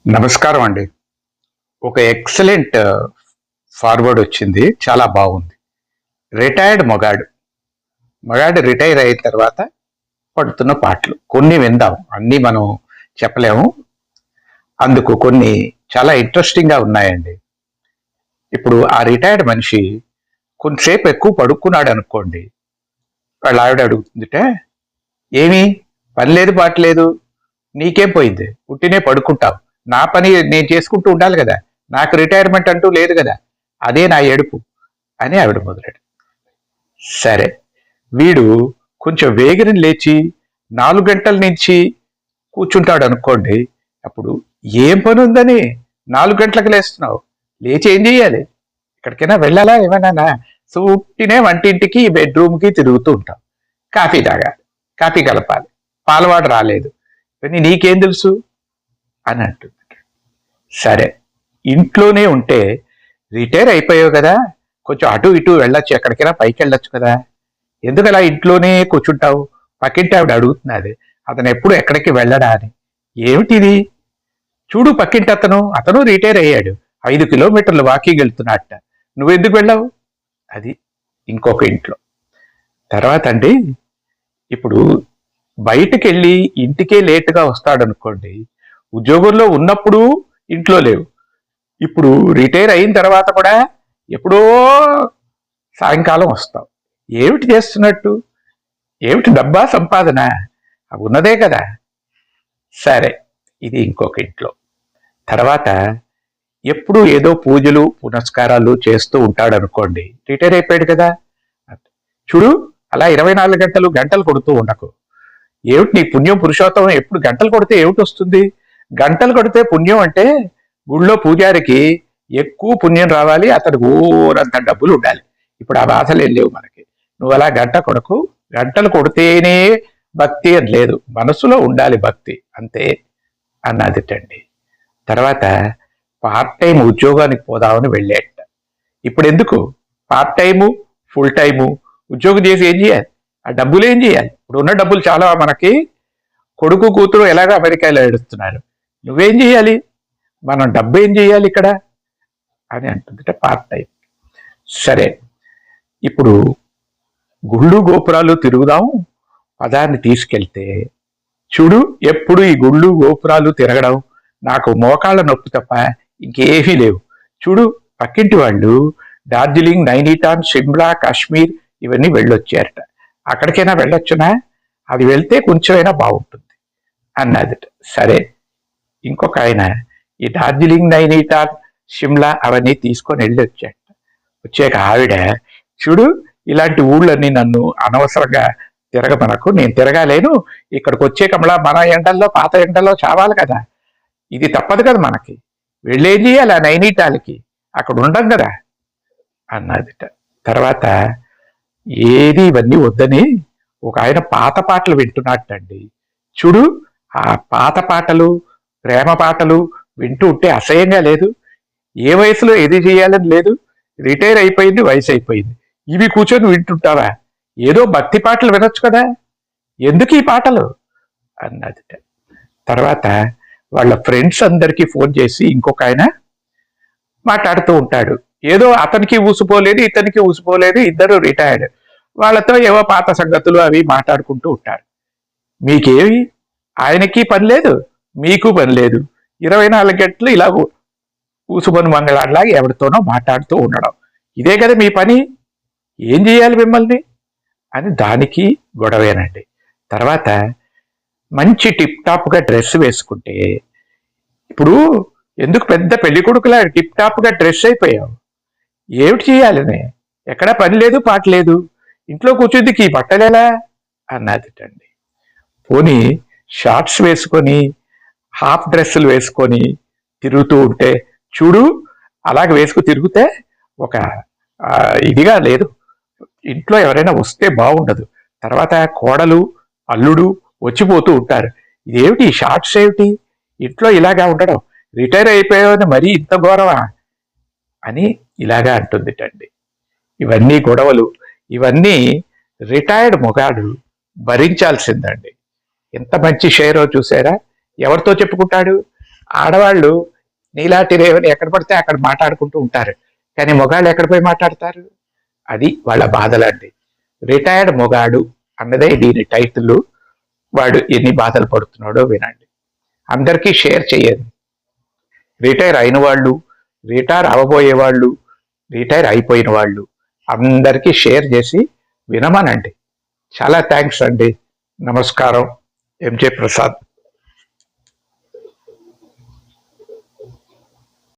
నమస్కారం అండి. ఒక ఎక్సలెంట్ ఫార్వర్డ్ వచ్చింది. చాలా బాగుంది. రిటైర్డ్ మొగాడు. మొగాడు రిటైర్ అయిన తర్వాత పడుతున్న పాటలు కొన్ని విందాం. అన్నీ మనం చెప్పలేము. అందుకు కొన్ని చాలా ఇంట్రెస్టింగ్గా ఉన్నాయండి. ఇప్పుడు ఆ రిటైర్డ్ మనిషి కొంతసేపు ఎక్కువ పడుకున్నాడు అనుకోండి. వాళ్ళ ఆవిడ అడుగుతుందిట, ఏమి పని లేదు పాట లేదు, నీకేం పోయింది, పుట్టినే పడుకుంటావు, నా పని నేను చేసుకుంటూ ఉండాలి కదా, నాకు రిటైర్మెంట్ అంటూ లేదు కదా, అదే నా ఏడుపు అని ఆవిడ మొదలెడు. సరే, వీడు కొంచెం వేగిరం లేచి 4 గంటల నుంచి కూర్చుంటాడు అనుకోండి. అప్పుడు ఏం పని ఉందని 4 గంటలకు లేస్తున్నావు, లేచి ఏం చెయ్యాలి, ఎక్కడికైనా వెళ్ళాలా, ఏమైనా సూటినే వంటింటికి బెడ్రూమ్కి తిరుగుతూ ఉంటాం. కాఫీ తాగాలి, కాఫీ కలపాలి, పాలవాడు రాలేదు, ఇవన్నీ నీకేం తెలుసు అని అంటుంది. సరే, ఇంట్లోనే ఉంటే రిటైర్ అయిపోయావు కదా, కొంచెం అటు ఇటు వెళ్ళొచ్చు, ఎక్కడికైనా పైకి వెళ్ళొచ్చు కదా, ఎందుకు అలా ఇంట్లోనే కూర్చుంటావు, పక్కింటి ఆవిడ అడుగుతున్నది, అతను ఎప్పుడు ఎక్కడికి వెళ్ళడా అని. ఏమిటిది, చూడు పక్కింటి అతను రిటైర్ అయ్యాడు, 5 కిలోమీటర్లు వాకింగ్ వెళ్తున్నట్ట, నువ్వెందుకు వెళ్ళావు. అది ఇంకొక ఇంట్లో. తర్వాత అండి, ఇప్పుడు బయటికి వెళ్ళి ఇంటికే లేటుగా వస్తాడనుకోండి. ఉద్యోగంలో ఉన్నప్పుడు ఇంట్లో లేవు, ఇప్పుడు రిటైర్ అయిన తర్వాత కూడా ఎప్పుడో సాయంకాలం వస్తావు. ఏమిటి చేస్తున్నట్టు, ఏమిటి డబ్బా సంపాదన, ఉన్నదే కదా. సరే, ఇది ఇంకొక ఇంట్లో. తర్వాత ఎప్పుడు ఏదో పూజలు పునస్కారాలు చేస్తూ ఉంటాడు అనుకోండి, రిటైర్ అయిపోయాడు కదా. చూడు, అలా 24 గంటలు కొడుతూ ఉండకు. ఏమిటి నీ పుణ్యం పురుషోత్తమం, ఎప్పుడు గంటలు కొడితే ఏమిటి వస్తుంది, గంటలు కొడితే పుణ్యం అంటే గుళ్ళో పూజారికి ఎక్కువ పుణ్యం రావాలి, అతనికి ఊరంత డబ్బులు ఉండాలి. ఇప్పుడు ఆ బాధలు ఏం లేవు మనకి. నువ్వు అలా గంట కొడకు, గంటలు కొడితేనే భక్తి అని లేదు, మనసులో ఉండాలి భక్తి, అంతే అన్నదిటండి. తర్వాత పార్ట్ టైం ఉద్యోగానికి పోదామని వెళ్ళేట. ఇప్పుడు ఎందుకు పార్ట్ టైము ఫుల్ టైము ఉద్యోగం చేసి ఏం చేయాలి, ఆ డబ్బులు ఏం చేయాలి, ఇప్పుడు ఉన్న డబ్బులు చాలా మనకి. కొడుకు కూతురు ఎలాగ అమెరికాలో ఏడుస్తున్నారు, నువ్వేం చేయాలి, మనం డబ్బు ఏం చేయాలి ఇక్కడ అని అంటుందిట పార్ట్ టైం. సరే, ఇప్పుడు గుళ్ళు గోపురాలు తిరుగుదాం పదాన్ని తీసుకెళ్తే, చూడు ఎప్పుడు ఈ గుళ్ళు గోపురాలు తిరగడం, నాకు మోకాళ్ళ నొప్పి తప్ప ఇంకేమీ లేవు. చూడు పక్కింటి వాళ్ళు డార్జిలింగ్, నైనిటాల్, షిమ్లా, కాశ్మీర్ ఇవన్నీ వెళ్ళొచ్చారట, అక్కడికైనా వెళ్ళొచ్చునా, అది వెళ్తే కొంచెమైనా బాగుంటుంది అన్నదిట. సరే, ఇంకొక ఆయన ఈ డార్జిలింగ్, నైనిటాల్, షిమ్లా అవన్నీ తీసుకొని వెళ్ళి వచ్చాట. వచ్చాక ఆవిడ, చూడు ఇలాంటి ఊళ్ళన్నీ నన్ను అనవసరంగా తిరగమనకు, నేను తిరగాలేను, ఇక్కడికి వచ్చే కమలా మన ఎండల్లో పాత ఎండల్లో చావాలి కదా, ఇది తప్పదు కదా మనకి, వెళ్ళేం చేయాలి ఆ నైనిటాల్కి, అక్కడ ఉండం కదా అన్నదిట. తర్వాత ఏది ఇవన్నీ వద్దని ఒక ఆయన పాత పాటలు వింటున్నట్టండి. చూడు ఆ పాత పాటలు, ప్రేమ పాటలు వింటూ ఉంటే అసహ్యంగా లేదు, ఏ వయసులో ఏది చేయాలని లేదు, రిటైర్ అయిపోయింది, వయసు అయిపోయింది, ఇవి కూర్చొని వింటుంటావా, ఏదో భక్తి పాటలు వినొచ్చు కదా, ఎందుకు ఈ పాటలు అన్నదిట. తర్వాత వాళ్ళ ఫ్రెండ్స్ అందరికీ ఫోన్ చేసి ఇంకొక ఆయన మాట్లాడుతూ ఉంటాడు, ఏదో అతనికి ఊసిపోలేదు ఇతనికి ఊసిపోలేదు, ఇద్దరు రిటైర్డ్, వాళ్ళతో ఏవో పాత సంగతులు అవి మాట్లాడుకుంటూ ఉంటారు. మీకేమి, ఆయనకి పని లేదు మీకు పని లేదు, 24 గంటలు ఇలా ఊసుకొని మంగళాడిలాగా ఎవరితోనో మాట్లాడుతూ ఉండడం, ఇదే కదా మీ పని, ఏం చేయాలి మిమ్మల్ని అని దానికి గొడవేనండి. తర్వాత మంచి టిప్ టాప్గా డ్రెస్ వేసుకుంటే, ఇప్పుడు ఎందుకు పెద్ద పెళ్లి కొడుకులా టిప్ టాప్గా డ్రెస్ అయిపోయావు, ఏమిటి చేయాలని, ఎక్కడా పని లేదు పాట లేదు, ఇంట్లో కూర్చుందికి ఈ బట్టలేలా అన్నదిటండి. పోనీ షార్ట్స్ వేసుకొని హాఫ్ డ్రెస్సులు వేసుకొని తిరుగుతూ ఉంటే, చూడు అలాగ వేసుకు తిరిగితే ఒక ఇదిగా లేదు, ఇంట్లో ఎవరైనా వస్తే బాగుండదు, తర్వాత కోడలు అల్లుడు వచ్చిపోతూ ఉంటారు, ఇదేమిటి ఈ షార్ట్స్ ఏమిటి, ఇంట్లో ఇలాగా ఉండడం, రిటైర్ అయిపోయావని మరీ ఇంత ఘోరమా అని ఇలాగా అంటుందిటండి. ఇవన్నీ గొడవలు, ఇవన్నీ రిటైర్డ్ మొగాడు భరించాల్సిందండి. ఎంత మంచి షేరో చూసారా, ఎవరితో చెప్పుకుంటాడు, ఆడవాళ్ళు నీలాటి రేవని ఎక్కడ పడితే అక్కడ మాట్లాడుకుంటూ ఉంటారు, కానీ మొగాళ్ళు ఎక్కడ పోయి మాట్లాడతారు? అది వాళ్ళ బాధలండి. రిటైర్డ్ మొగాడు అన్నదే దీని టైటిల్. వాడు ఎన్ని బాధలు పడుతున్నాడో వినండి. అందరికీ షేర్ చేయండి. రిటైర్ అయిన వాళ్ళు, రిటైర్ అవ్వబోయే వాళ్ళు, రిటైర్ అయిపోయిన వాళ్ళు అందరికీ షేర్ చేసి వినమనండి. చాలా థ్యాంక్స్ అండి. నమస్కారం. ఎంజే ప్రసాద్.